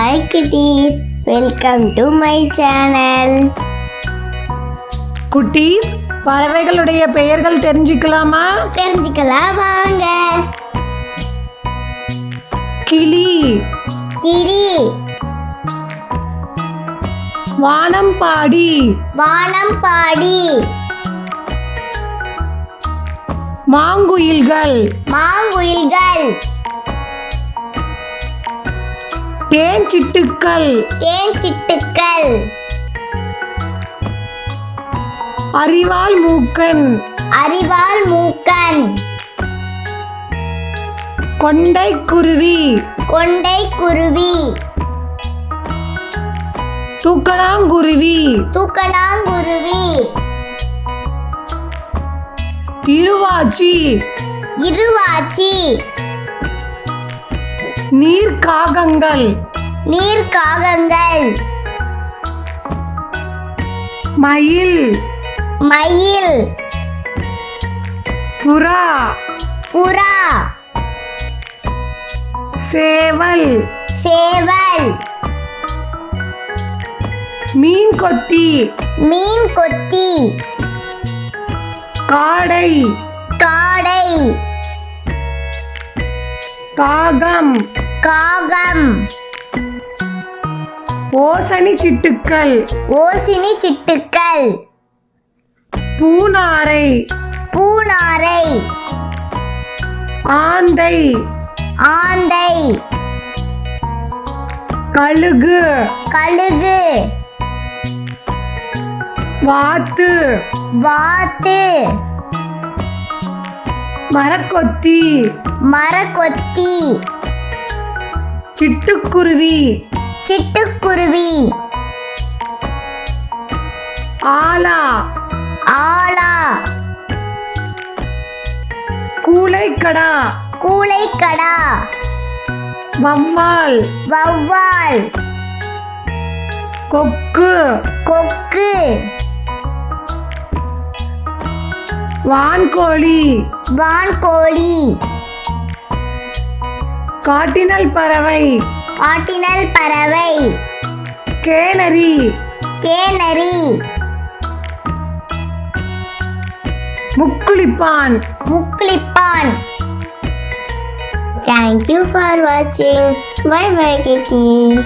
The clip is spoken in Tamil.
Hi kitties, welcome to my channel. குட்டீஸ், பறவைகளுடைய பெயர்கள் தெரிஞ்சுக்கலாமா? தெரிஞ்சுக்கலாம் வாங்க. கிளி, கிளி. வானம்பாடி, வானம்பாடி. மாங்குயில்கள், மாங்குயில்கள். தேன்சிட்டுக்கள், தேன்சிட்டுக்கள். அரிவாள் மூக்கன், அரிவாள் மூக்கன். கொண்டைக்குருவி, கொண்டைக்குருவி. தூக்கணாங்குருவி, தூக்கணாங்குருவி. இருவாச்சி, இருவாச்சி. நீர்க்காகங்கள், நீர்க்காகங்கள். மயில், மயில். புறா, புறா. சேவல், சேவல். மீன்கொத்தி, மீன் கொத்தி. காடை, காடை. காகம், காகம். ஓசனி சிட்டுக்கள், ஓசினி சிட்டுக்கள். பூனாரை, பூனாரை. ஆந்தை, ஆந்தை. கழுகு, கழுகு. வாத்து, வாத்து. மரக்கொத்தி, மரக்கொத்தி. சிட்டுக்குருவி, சிட்டுக்குருவி. ஆலா, ஆலா. கூளைக்கடா, கூளைக்கடா. வவ்வால், வௌவால். கொக்கு, கொக்கு. வான்கோழி, வான்கோழி. காட்டினல் பறவை, காட்டினல் பறவை. Canary, canary. முக்குளிப்பான். முக்குளிப்பான். Thank you for watching. Bye bye kitty.